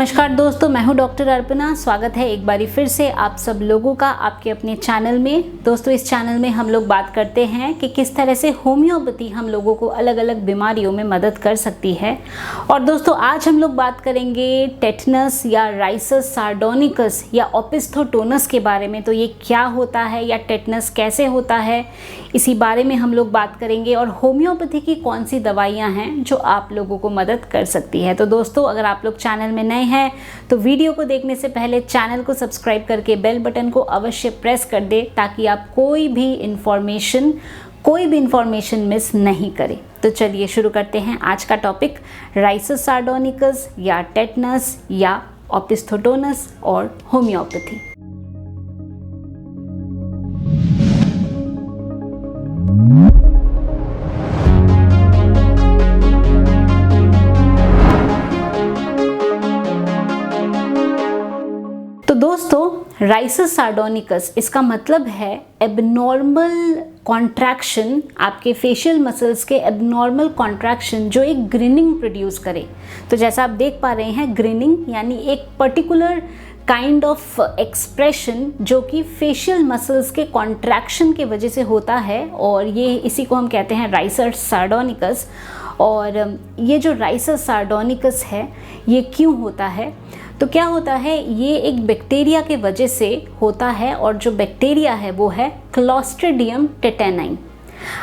नमस्कार दोस्तों, मैं हूं डॉक्टर अर्पणा। स्वागत है एक बारी फिर से आप सब लोगों का आपके अपने चैनल में। दोस्तों, इस चैनल में हम लोग बात करते हैं कि किस तरह से होम्योपैथी हम लोगों को अलग अलग बीमारियों में मदद कर सकती है। और दोस्तों, आज हम लोग बात करेंगे टेटनस या राइसस सार्डोनिकस या ओपिस्थोटोनस के बारे में। तो ये क्या होता है या टेटनस कैसे होता है, इसी बारे में हम लोग बात करेंगे। और होम्योपैथी की कौन सी दवाइयाँ हैं जो आप लोगों को मदद कर सकती है। तो दोस्तों, अगर आप लोग चैनल में नए हैं तो वीडियो को देखने से पहले चैनल को सब्सक्राइब करके बेल बटन को अवश्य प्रेस कर दे, ताकि आप कोई भी इंफॉर्मेशन मिस नहीं करें। तो चलिए शुरू करते हैं आज का टॉपिक, राइसस सार्डोनिकस या टेटनस या ओपिस्थोटोनस और होम्योपैथी। तो दोस्तों, राइसस सार्डोनिकस, इसका मतलब है एबनॉर्मल कॉन्ट्रैक्शन, आपके फेशियल मसल्स के एबनॉर्मल कॉन्ट्रैक्शन जो एक ग्रिनिंग प्रोड्यूस करे। तो जैसा आप देख पा रहे हैं, ग्रिनिंग यानी एक पर्टिकुलर काइंड ऑफ एक्सप्रेशन जो कि फेशियल मसल्स के कॉन्ट्रैक्शन के वजह से होता है, और ये इसी को हम कहते हैं राइसस सार्डोनिकस। और ये जो राइसस सार्डोनिकस है, ये क्यों होता है? तो क्या होता है, ये एक बैक्टीरिया के वजह से होता है, और जो बैक्टीरिया है वो है क्लोस्ट्रिडियम टेटेनाई।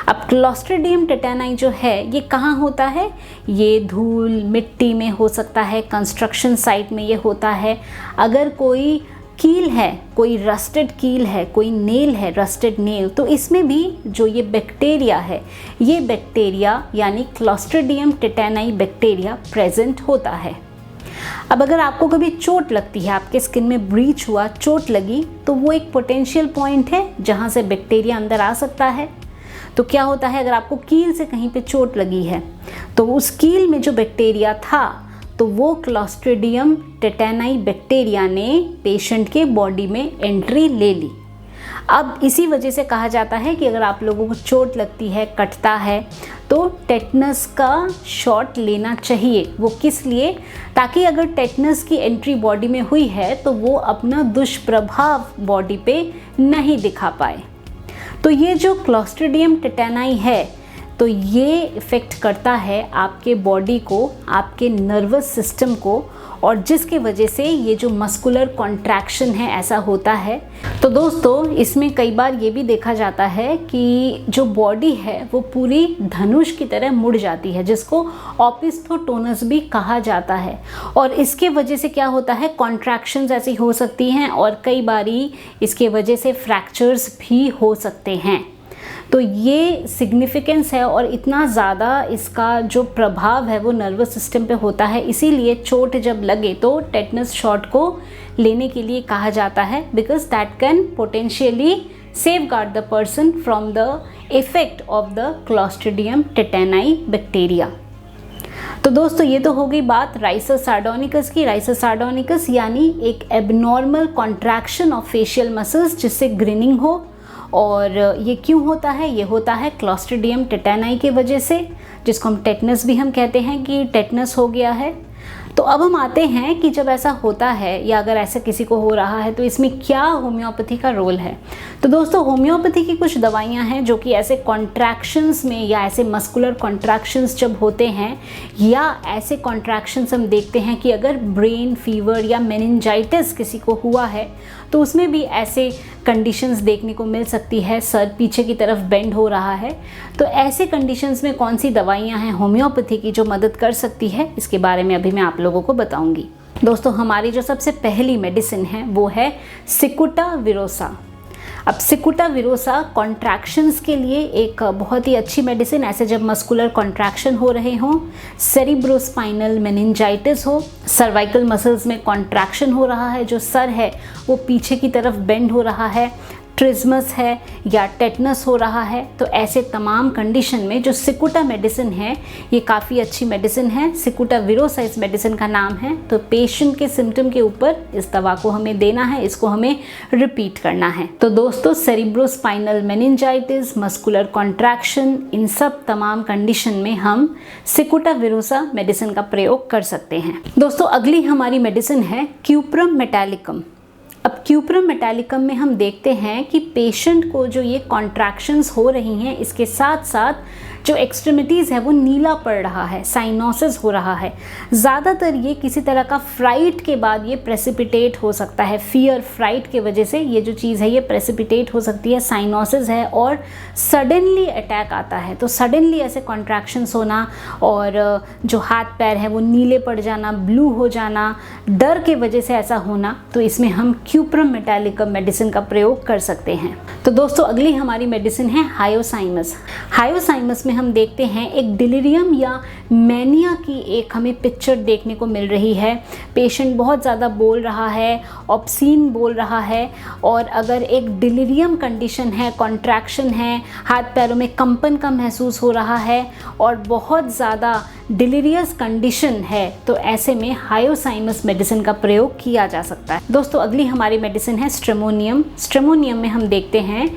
अब क्लोस्ट्रिडियम टेटेनाई जो है, ये कहाँ होता है? ये धूल मिट्टी में हो सकता है, कंस्ट्रक्शन साइट में ये होता है। अगर कोई कील है, कोई रस्टेड कील है, कोई नेल है, रस्टेड नेल, तो इसमें भी जो ये बैक्टीरिया है, ये बैक्टीरिया यानी क्लोस्ट्रिडियम टेटेनाई बैक्टीरिया प्रेजेंट होता है। अब अगर आपको कभी चोट लगती है, आपके स्किन में ब्रीच हुआ, चोट लगी, तो वो एक पोटेंशियल पॉइंट है जहाँ से बैक्टीरिया अंदर आ सकता है। तो क्या होता है, अगर आपको कील से कहीं पे चोट लगी है, तो उस कील में जो बैक्टीरिया था, तो वो क्लोस्ट्रिडियम टेटेनाई बैक्टीरिया ने पेशेंट के बॉडी में एंट्री ले ली। अब इसी वजह से कहा जाता है कि अगर आप लोगों को चोट लगती है, कटता है, तो टेटनस का शॉट लेना चाहिए। वो किस लिए? ताकि अगर टेटनस की एंट्री बॉडी में हुई है तो वो अपना दुष्प्रभाव बॉडी पे नहीं दिखा पाए। तो ये जो क्लोस्ट्रिडियम टेटेनाई है, तो ये इफ़ेक्ट करता है आपके बॉडी को, आपके नर्वस सिस्टम को, और जिसके वजह से ये जो मस्कुलर कॉन्ट्रैक्शन है ऐसा होता है। तो दोस्तों, इसमें कई बार ये भी देखा जाता है कि जो बॉडी है वो पूरी धनुष की तरह मुड़ जाती है, जिसको ओपिस्थोटोनस भी कहा जाता है। और इसके वजह से क्या होता है, कॉन्ट्रैक्शंस ऐसी हो सकती हैं, और कई बारी इसके वजह से फ्रैक्चर्स भी हो सकते हैं। तो ये सिग्निफिकेंस है, और इतना ज़्यादा इसका जो प्रभाव है वो नर्वस सिस्टम पे होता है। इसीलिए चोट जब लगे तो टेटनस शॉट को लेने के लिए कहा जाता है, because that can potentially safeguard the person from the effect of the Clostridium tetani bacteria. तो दोस्तों, ये तो हो गई बात राइसस सार्डोनिकस की। राइसस सार्डोनिकस यानी एक abnormal contraction of facial muscles जिससे ग्रिनिंग हो। और ये क्यों होता है? ये होता है क्लोस्ट्रिडियम टेटेनाई की वजह से, जिसको हम टेटनस भी हम कहते हैं कि टेटनस हो गया है। तो अब हम आते हैं कि जब ऐसा होता है या अगर ऐसा किसी को हो रहा है तो इसमें क्या होम्योपैथी का रोल है। तो दोस्तों, होम्योपैथी की कुछ दवाइयां हैं जो कि ऐसे कॉन्ट्रैक्शंस में या ऐसे मस्कुलर कॉन्ट्रैक्शंस जब होते हैं, या ऐसे कॉन्ट्रैक्शंस हम देखते हैं कि अगर ब्रेन फीवर या मेनिंजाइटिस किसी को हुआ है तो उसमें भी ऐसे कंडीशंस देखने को मिल सकती है, सर पीछे की तरफ बेंड हो रहा है। तो ऐसे कंडीशंस में कौन सी दवाइयाँ हैं होम्योपैथी की जो मदद कर सकती है, इसके बारे में अभी मैं आप लोगों को बताऊंगी। दोस्तों, हमारी जो सबसे पहली मेडिसिन है वो है सिकुटा विरोसा। अब सिकुटा विरोसा कॉन्ट्रैक्शंस के लिए एक बहुत ही अच्छी मेडिसिन, ऐसे जब मस्कुलर कॉन्ट्रैक्शन हो रहे हों, सेरिब्रोस्पाइनल मेनिंजाइटिस हो, सर्वाइकल मसल्स में कॉन्ट्रैक्शन हो रहा है, जो सर है वो पीछे की तरफ बेंड हो रहा है, ट्रिज्मस है या टेटनस हो रहा है, तो ऐसे तमाम कंडीशन में जो सिकुटा मेडिसिन है ये काफ़ी अच्छी मेडिसिन है। सिकुटा विरोसा इस मेडिसिन का नाम है। तो पेशेंट के सिम्टम के ऊपर इस दवा को हमें देना है, इसको हमें रिपीट करना है। तो दोस्तों सेरिब्रोस्पाइनल मेनिंजाइटिस, मस्कुलर कॉन्ट्रैक्शन, इन सब तमाम कंडीशन में हम सिकुटा विरोसा मेडिसिन का प्रयोग कर सकते हैं। दोस्तों अगली हमारी मेडिसिन है क्यूप्रम मेटालिकम। अब क्यूप्रम मेटालिकम में हम देखते हैं कि पेशेंट को जो ये कॉन्ट्रैक्शंस हो रही हैं, इसके साथ साथ जो एक्सट्रीमिटीज़ है वो नीला पड़ रहा है, साइनोसिस हो रहा है। ज़्यादातर ये किसी तरह का फ्राइट के बाद ये प्रेसिपिटेट हो सकता है, फियर फ्राइट के वजह से ये जो चीज़ है ये प्रेसिपिटेट हो सकती है, साइनोसिस है और सडनली अटैक आता है। तो सडनली ऐसे कॉन्ट्रैक्शंस होना और जो हाथ पैर है वो नीले पड़ जाना, ब्लू हो जाना, डर के वजह से ऐसा होना, तो इसमें हम क्यूप्रम मेटालिकम मेडिसिन का प्रयोग कर सकते हैं। तो दोस्तों अगली हमारी मेडिसिन है हायोसाइमस। हायोसाइमस में हम देखते हैं एक डिलीरियम या मैनिया की एक हमें पिक्चर देखने को मिल रही है। पेशेंट बहुत ज़्यादा बोल रहा है, ऑब्सीन बोल रहा है, और अगर एक डिलीरियम कंडीशन है, कॉन्ट्रैक्शन है, हाथ पैरों में कंपन का महसूस हो रहा है और बहुत ज़्यादा डिलीरियस कंडीशन है, तो ऐसे में हायोसाइमस मेडिसिन का प्रयोग किया जा सकता है। दोस्तों अगली हमारी मेडिसिन है स्ट्रेमोनियम। स्ट्रेमोनियम में हम देखते हैं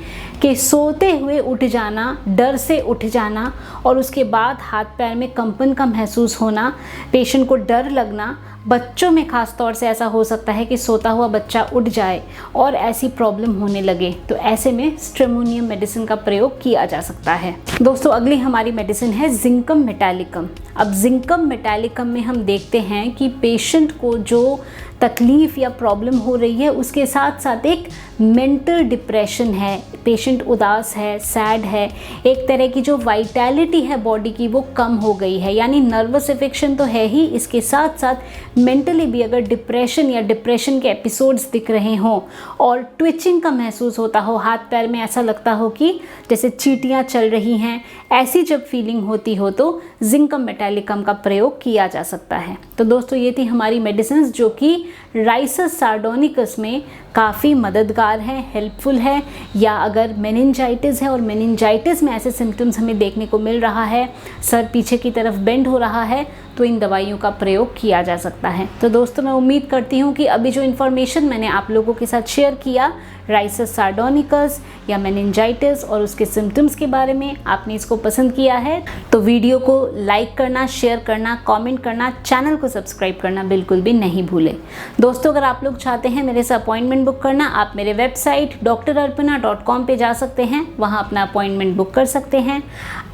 कि सोते हुए उठ जाना, डर से उठ जाना और उसके बाद हाथ पैर में कंपन का महसूस होना, पेशेंट को डर लगना। बच्चों में ख़ास तौर से ऐसा हो सकता है कि सोता हुआ बच्चा उठ जाए और ऐसी प्रॉब्लम होने लगे, तो ऐसे में स्ट्रेमोनियम मेडिसिन का प्रयोग किया जा सकता है। दोस्तों अगली हमारी मेडिसिन है जिंकम मेटालिकम। अब जिंकम मेटालिकम में हम देखते हैं कि पेशेंट को जो तकलीफ़ या प्रॉब्लम हो रही है उसके साथ साथ एक मेंटल डिप्रेशन है, पेशेंट उदास है, सैड है, एक तरह की जो वाइटैलिटी है बॉडी की वो कम हो गई है, यानी नर्वस इफेक्शन तो है ही, इसके साथ साथ मेंटली भी अगर डिप्रेशन या डिप्रेशन के एपिसोड्स दिख रहे हों और ट्विचिंग का महसूस होता हो, हाथ पैर में ऐसा लगता हो कि जैसे चींटियाँ चल रही हैं, ऐसी जब फीलिंग होती हो तो जिंकम मेटालिकम का प्रयोग किया जा सकता है। तो दोस्तों ये थी हमारी मेडिसिन जो कि राइसस सार्डोनिकस में काफ़ी मददगार है, हेल्पफुल है। या अगर मेनिंजाइटिस है और मेनिंजाइटिस में ऐसे सिम्टम्स हमें देखने को मिल रहा है, सर पीछे की तरफ बेंड हो रहा है, तो इन दवाइयों का प्रयोग किया जा सकता है। तो दोस्तों मैं उम्मीद करती हूँ कि अभी जो इन्फॉर्मेशन मैंने आप लोगों के साथ शेयर किया राइसस सार्डोनिकस या मेनिंजाइटिस और उसके सिम्टम्स के बारे में, आपने इसको पसंद किया है तो वीडियो को लाइक करना, शेयर करना, कमेंट करना, चैनल को सब्सक्राइब करना बिल्कुल भी नहीं भूलें। दोस्तों अगर आप लोग चाहते हैं मेरे से अपॉइंटमेंट बुक करना, आप मेरे वेबसाइट drarpana.com पे जा सकते हैं, वहाँ अपना अपॉइंटमेंट बुक कर सकते हैं।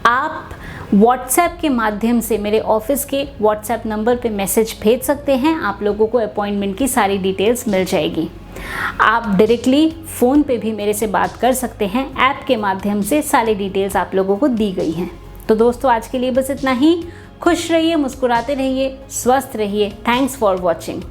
आप व्हाट्सएप के माध्यम से मेरे ऑफिस के व्हाट्सएप नंबर पे मैसेज भेज सकते हैं, आप लोगों को अपॉइंटमेंट की सारी डिटेल्स मिल जाएगी। आप डायरेक्टली फ़ोन पे भी मेरे से बात कर सकते हैं, ऐप के माध्यम से सारी डिटेल्स आप लोगों को दी गई हैं। तो दोस्तों आज के लिए बस इतना ही। खुश रहिए, मुस्कुराते रहिए, स्वस्थ रहिए। Thanks for watching.